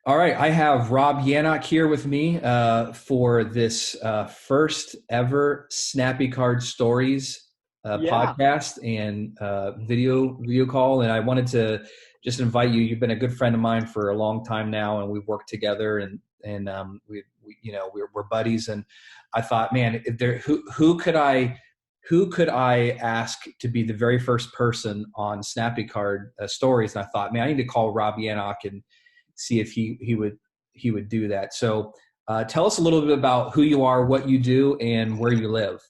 All right, I have Rob Yanok here with me for this first ever Snappycard Stories Yeah. podcast and video call. And I wanted to just invite you. You've been a good friend of mine for a long time now, and we've worked together, and we're buddies. And I thought, man, if there who could I ask to be the very first person on Snappycard Stories? And I thought, man, I need to call Rob Yanok and see if he would do that. So tell us a little bit about who you are, what you do, and where you live.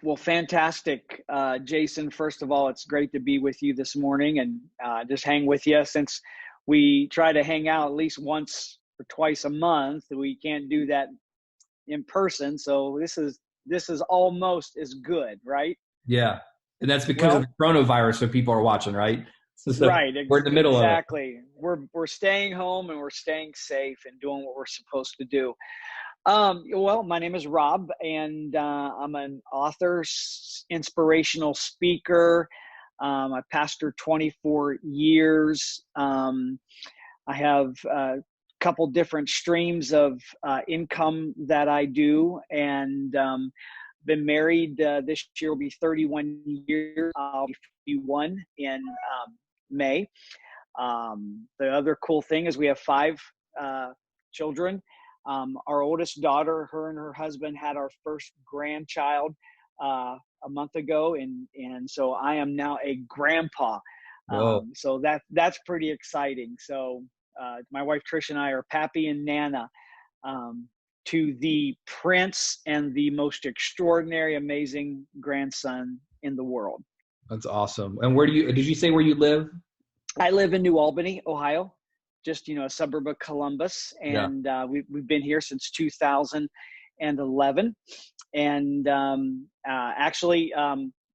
Well, fantastic, Jason. First of all, it's great to be with you this morning and just hang with you since we try to hang out at least once or twice a month. We can't do that in person, so this is almost as good, right? Yeah, and that's because of Well, the coronavirus. So people are watching, right? So right, we're in the middle of it. exactly. We're staying home and we're staying safe and doing what we're supposed to do. Well, my name is Rob, and I'm an author, inspirational speaker. I pastored 24 years. I have a couple different streams of income that I do, and been married. This year will be 31 years. I'll be 51 in May. The other cool thing is we have five children. Our oldest daughter, her and her husband had our first grandchild a month ago, and so I am now a grandpa. Whoa, So that's pretty exciting. So my wife Trish and I are Pappy and Nana to the prince and the most extraordinary, amazing grandson in the world. that's awesome. And where did you say where you live? I live in New Albany, Ohio, just a suburb of Columbus, Yeah. and we've been here since 2011. And actually,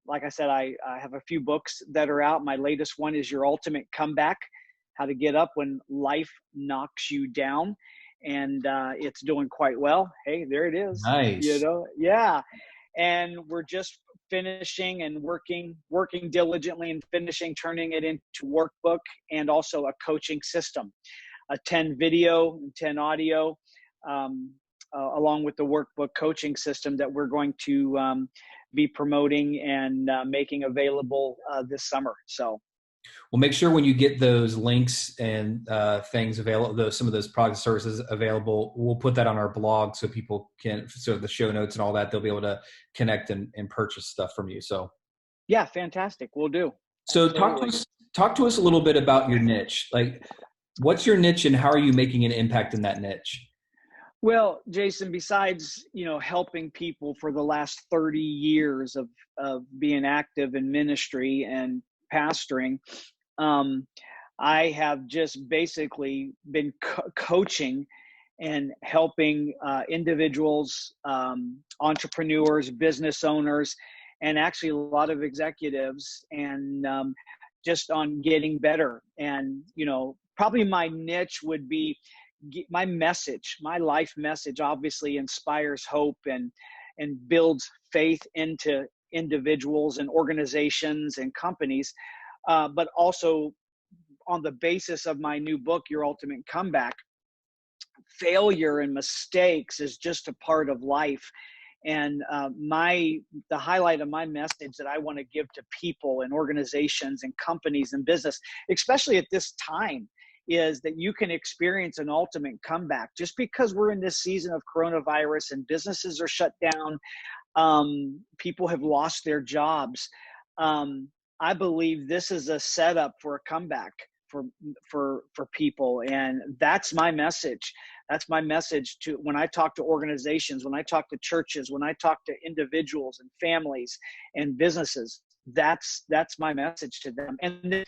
like I said, I have a few books that are out. My latest one is Your Ultimate Comeback: How to Get Up When Life Knocks You Down, and it's doing quite well. Hey, there it is. Nice. Yeah. And we're just finishing and working diligently and finishing turning it into workbook and also a coaching system, a 10 video and 10 audio, along with the workbook coaching system that we're going to be promoting and making available this summer. So Well, make sure when you get those links and things available, some of those product services available, we'll put that on our blog so people can, so the show notes and all that, they'll be able to connect and purchase stuff from you. yeah, fantastic. We'll do. So Absolutely. talk to us a little bit about your niche. Like, what's your niche and how are you making an impact in that niche? Well, Jason, besides, helping people for the last 30 years of being active in ministry and pastoring, um, I have just basically been coaching and helping individuals, entrepreneurs, business owners, and actually a lot of executives, and just on getting better. And, probably my niche would be my message. My life message obviously inspires hope and builds faith into individuals and organizations and companies, but also on the basis of my new book, Your Ultimate Comeback, failure and mistakes is just a part of life. And the highlight of my message that I want to give to people and organizations and companies and business, especially at this time, is that you can experience an ultimate comeback. Just because we're in this season of coronavirus and businesses are shut down, people have lost their jobs. I believe this is a setup for a comeback for people, and that's my message. That's my message to when I talk to organizations, when I talk to churches, when I talk to individuals and families and businesses. That's my message to them, and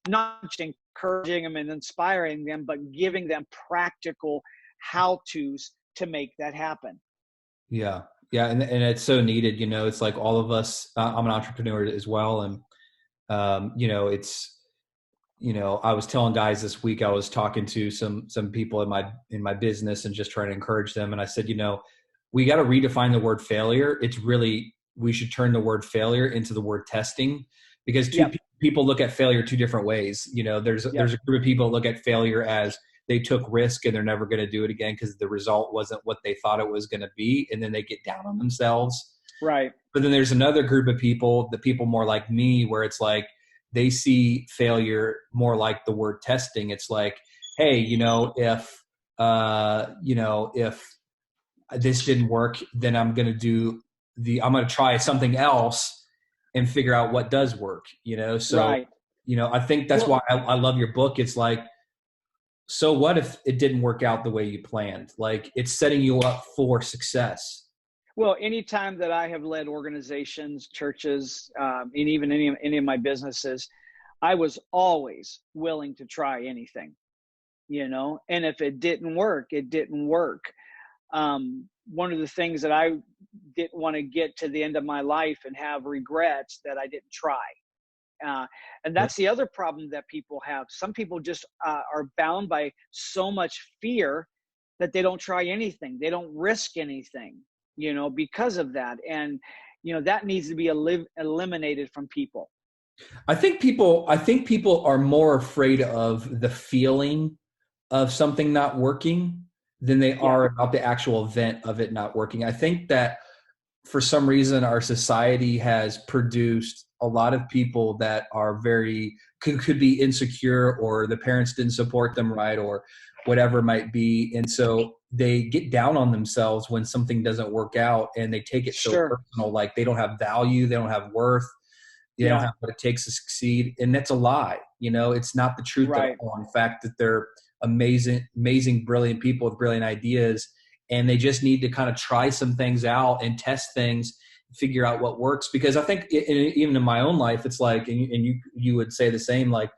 not just encouraging them and inspiring them, but giving them practical how-tos to make that happen. Yeah. Yeah. And it's so needed, it's like all of us, I'm an entrepreneur as well. And, I was telling guys this week, I was talking to some people in my business and just trying to encourage them. And I said, we got to redefine the word failure. We should turn the word failure into the word testing, because Yep. people look at failure two different ways. There's Yep. a group of people that look at failure as they took risk and they're never going to do it again because the result wasn't what they thought it was going to be. And then they get down on themselves. Right. But then there's another group of people, the people more like me, where it's like they see failure more like the word testing. It's like, hey, if this didn't work, then I'm going to try something else and figure out what does work, So, Right. I think that's Well, why I love your book. It's like, so what if it didn't work out the way you planned? Like, it's setting you up for success. Well, anytime that I have led organizations, churches, and even any of my businesses, I was always willing to try anything, and if it didn't work, it didn't work. One of the things that I didn't want to get to the end of my life and have regrets that I didn't try. And Yep. that's the other problem that people have. Some people just are bound by so much fear that they don't try anything. They don't risk anything, because of that. And, that needs to be eliminated from people. I think people are more afraid of the feeling of something not working than they Yeah, are about the actual event of it not working. I think that for some reason our society has produced a lot of people that are could be insecure, or the parents didn't support them right, or whatever it might be. And so they get down on themselves when something doesn't work out, and they take it so sure. personal, like they don't have value, they don't have worth, they don't Yeah, have what it takes to succeed. And that's a lie. It's not the truth at right. all. In fact, that they're amazing, brilliant people with brilliant ideas. And they just need to kind of try some things out and test things, figure out what works. Because I think even in my own life, it's like, and you would say the same, like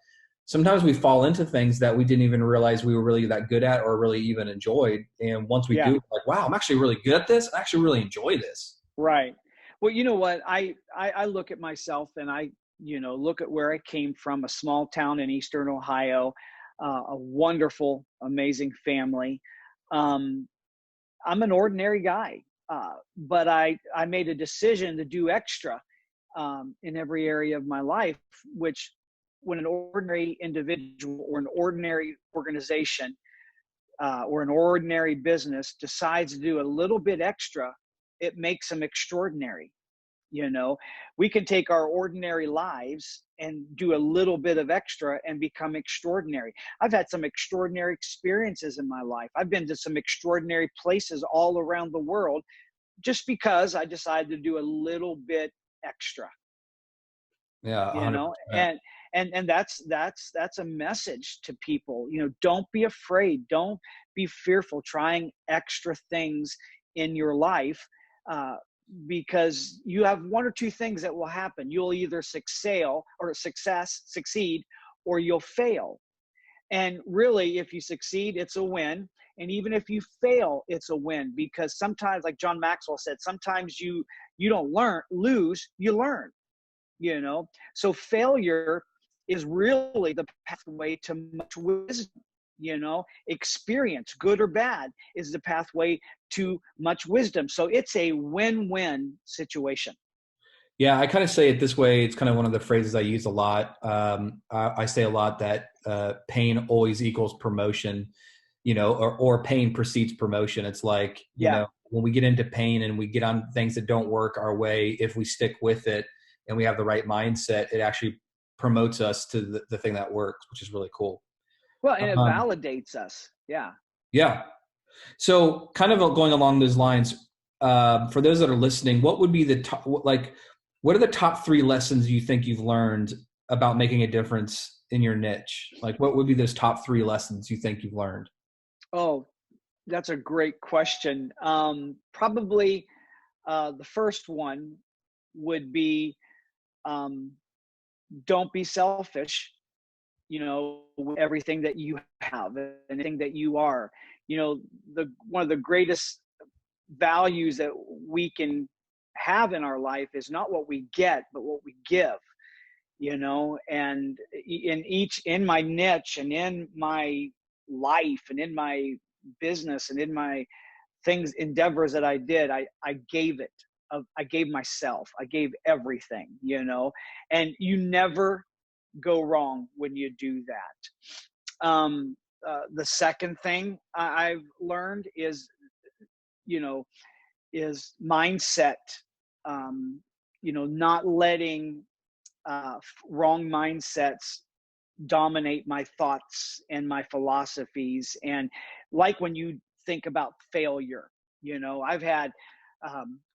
sometimes we fall into things that we didn't even realize we were really that good at or really even enjoyed. And once we Yeah, do, like, wow, I'm actually really good at this. I actually really enjoy this. right. Well, you know what? I look at myself and I, look at where I came from, a small town in Eastern Ohio, a wonderful, amazing family. Um, I'm an ordinary guy, but I made a decision to do extra in every area of my life, which when an ordinary individual or an ordinary organization or an ordinary business decides to do a little bit extra, it makes them extraordinary. We can take our ordinary lives and do a little bit of extra and become extraordinary. I've had some extraordinary experiences in my life. I've been to some extraordinary places all around the world just because I decided to do a little bit extra, Yeah, you know, 100%. and that's a message to people. Don't be afraid. Don't be fearful trying extra things in your life. Because you have one or two things that will happen. You'll either succeed, or you'll fail. And really, if you succeed, it's a win. And even if you fail, it's a win, because sometimes, like John Maxwell said, sometimes you don't lose, you learn, So failure is really the pathway to much wisdom. Experience, good or bad, is the pathway to much wisdom. So it's a win-win situation. Yeah, I kind of say it this way. It's kind of one of the phrases I use a lot. I say a lot that pain always equals promotion, or pain precedes promotion. It's like, Yeah, when we get into pain and we get on things that don't work our way, if we stick with it and we have the right mindset, it actually promotes us to the thing that works, which is really cool. well, and it Um, validates us. Yeah. yeah. So kind of going along those lines, for those that are listening, what would be the top, what are the top 3 lessons you think you've learned about making a difference in your niche? Like, what would be those top 3 lessons you think you've learned? Oh, that's a great question. Probably the first one would be, um, don't be selfish, with everything that you have, anything that you are. The one of the greatest values that we can have in our life is not what we get, but what we give. And in my niche and in my life and in my business and in my endeavors that I did, I gave it. I gave myself. I gave everything. And you never go wrong when you do that. the second thing I've learned is, is mindset. Not letting wrong mindsets dominate my thoughts and my philosophies. And like when you think about failure, I've had,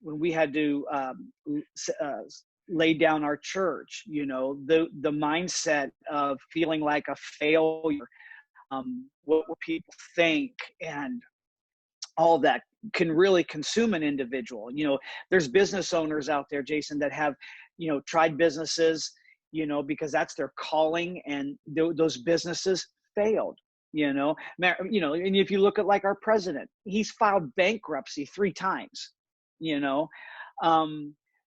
when we had to lay down our church, the mindset of feeling like a failure, what will people think, and all that can really consume an individual. There's business owners out there, Jason, that have, tried businesses, because that's their calling, and those businesses failed. And if you look at like our president, he's filed bankruptcy 3 times.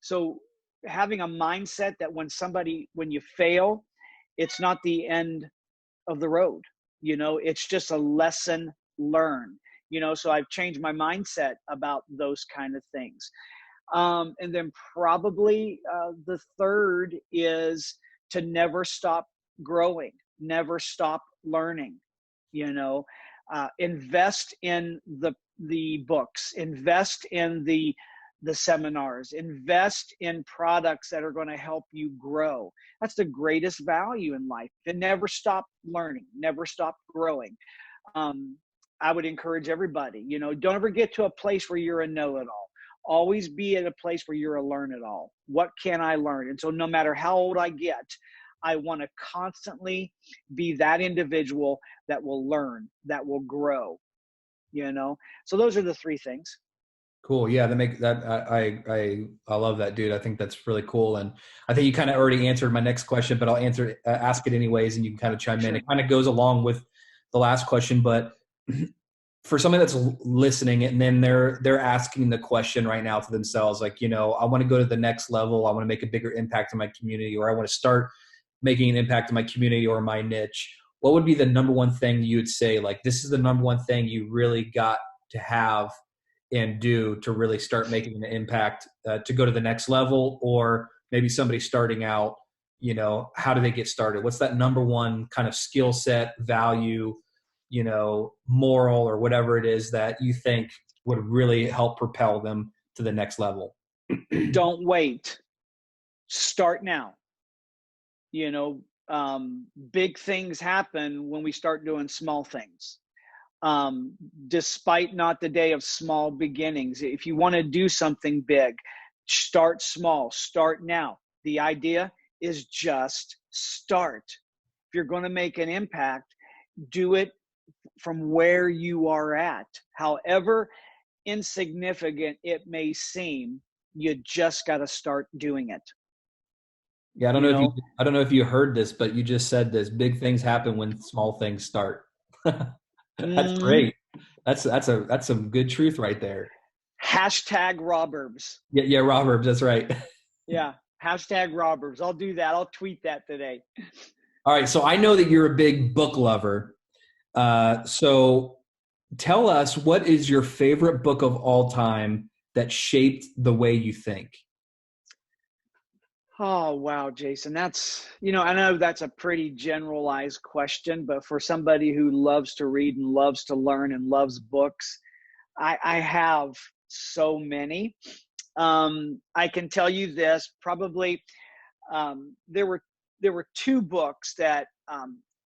So having a mindset that when you fail, it's not the end of the road. It's just a lesson learned. So I've changed my mindset about those kind of things. And then probably the third is to never stop growing, never stop learning. Invest in the books, invest in the seminars, invest in products that are going to help you grow. That's the greatest value in life. And never stop learning, never stop growing. I would encourage everybody, don't ever get to a place where you're a know-it-all. Always be at a place where you're a learn-it-all. What can I learn? And so no matter how old I get, I want to constantly be that individual that will learn, that will grow, So those are the 3 things. Cool. Yeah, I love that, dude. I think that's really cool. And I think you kind of already answered my next question, but I'll ask it anyways, and you can kind of chime in. It kind of goes along with the last question, but for somebody that's listening and then they're asking the question right now to themselves, like, I want to go to the next level. I want to make a bigger impact in my community, or I want to start making an impact in my community or my niche. What would be the number one thing you would say, like, this is the number one thing you really got to have and do to really start making an impact to go to the next level? Or maybe somebody starting out, how do they get started? What's that number one kind of skill set, value, moral, or whatever it is that you think would really help propel them to the next level? Don't wait. Start now. Big things happen when we start doing small things. Despite not the day of small beginnings. If you want to do something big, start small, start now. The idea is just start. If you're going to make an impact, do it from where you are at. However insignificant it may seem, you just got to start doing it. Yeah, I don't know if you heard this, but you just said this: big things happen when small things start. That's great. That's some good truth right there. Hashtag Robbers. Yeah, Robbers. That's right. Yeah, hashtag Robbers. I'll do that. I'll tweet that today. All right. So I know that you're a big book lover. So tell us, what is your favorite book of all time that shaped the way you think? Oh, wow, Jason. That's, I know that's a pretty generalized question, but for somebody who loves to read and loves to learn and loves books, I have so many. I can tell you this, probably there were 2 books that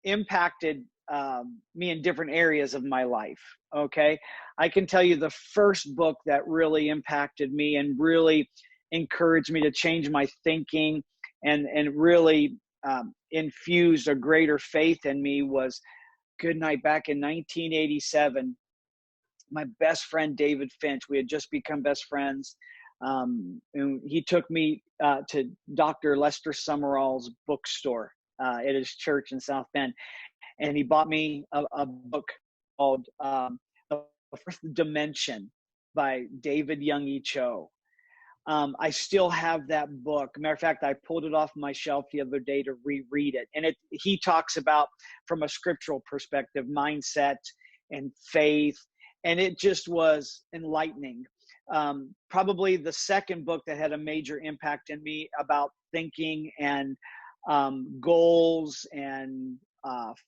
impacted me in different areas of my life. Okay. I can tell you the first book that really impacted me and really encouraged me to change my thinking and really infused a greater faith in me was Goodnight. Back in 1987, my best friend, David Finch, we had just become best friends. And he took me to Dr. Lester Summerall's bookstore at his church in South Bend. And he bought me a book called The Fourth Dimension by David Young-E Cho. I still have that book. Matter of fact, I pulled it off my shelf the other day to reread it. And he talks about, from a scriptural perspective, mindset and faith. And it just was enlightening. Probably the second book that had a major impact in me about thinking and goals and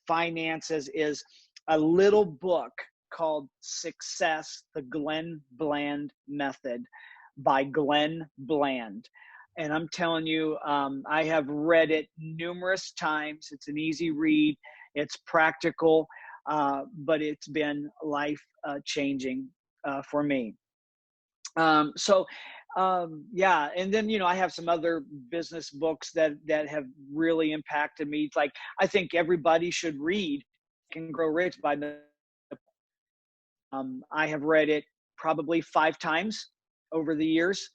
finances is a little book called Success, the Glenn Bland Method by Glenn Bland. And I'm telling you, I have read it numerous times. It's an easy read. It's practical, but it's been life changing for me. Yeah. And then, I have some other business books that have really impacted me. It's like, I think everybody should read Can Grow Rich by I have read it probably 5 times over the years.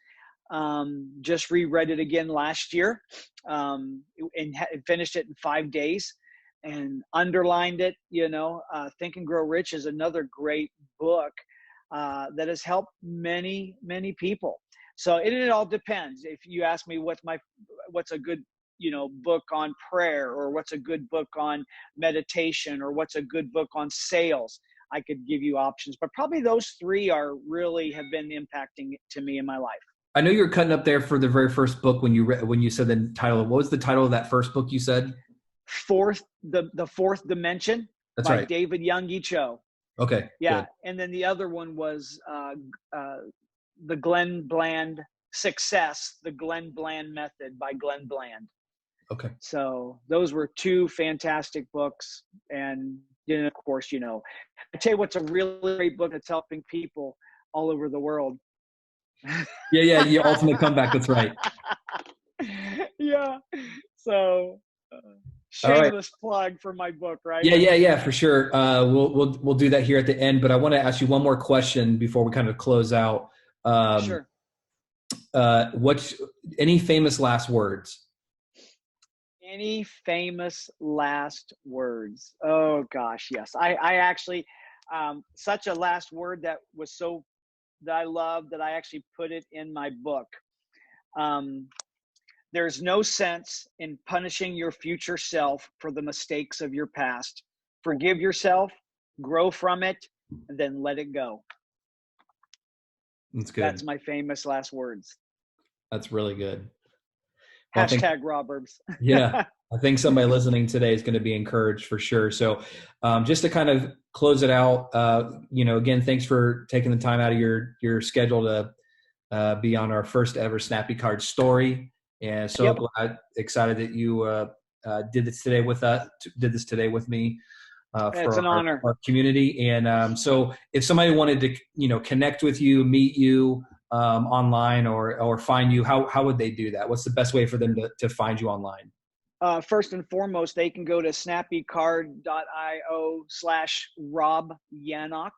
Just reread it again last year, and finished it in 5 days and underlined it. Think and Grow Rich is another great book that has helped many, many people. So it all depends. If you ask me what's a good book on prayer, or what's a good book on meditation, or what's a good book on sales, I could give you options, but probably those 3 have been impacting to me in my life. I know you're cutting up there for the very first book when you said the title. What was the title of that first book you said? The Fourth Dimension. That's by right. David Youngie Cho. Okay. Yeah. Good. And then the other one was the Glenn Bland Success, the Glenn Bland Method by Glenn Bland. Okay. So those were 2 fantastic books. And then, of course, I tell you what's a really great book that's helping people all over the world. Yeah. Your ultimate comeback. That's right. Yeah. So shameless plug for my book, right? Yeah, for sure. We'll do that here at the end, but I want to ask you one more question before we kind of close out. Sure. What's any famous last words? Any famous last words? Oh gosh, yes. I actually, such a last word that I love that I actually put it in my book. There's no sense in punishing your future self for the mistakes of your past. Forgive yourself, grow from it, and then let it go. That's good. That's my famous last words. That's really good. Well, # Roberts. Yeah. I think somebody listening today is going to be encouraged for sure. So just to kind of close it out, again, thanks for taking the time out of your schedule to be on our first ever Snappycard story. And so excited that you did this today with me. It's an honor. Our community. And so if somebody wanted to, connect with you, meet you online or find you, how would they do that? What's the best way for them to find you online? First and foremost, they can go to snappycard.io/Rob Yanok.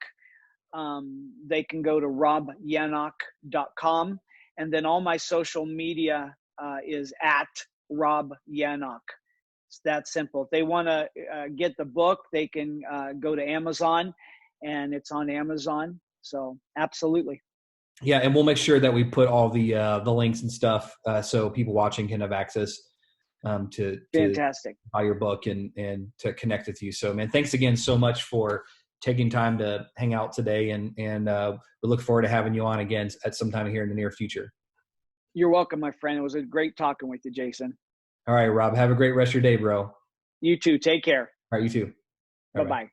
They can go to robyanok.com. And then all my social media is at Rob Yanok. It's that simple. If they want to get the book, they can go to Amazon, and it's on Amazon. So absolutely. Yeah, and we'll make sure that we put all the links and stuff so people watching can have access to buy your book and to connect with you. So, man, thanks again so much for taking time to hang out today, and we look forward to having you on again at some time here in the near future. You're welcome, my friend. It was a great talking with you, Jason. All right, Rob, have a great rest of your day, bro. You too. Take care. All right, you too. Bye-bye.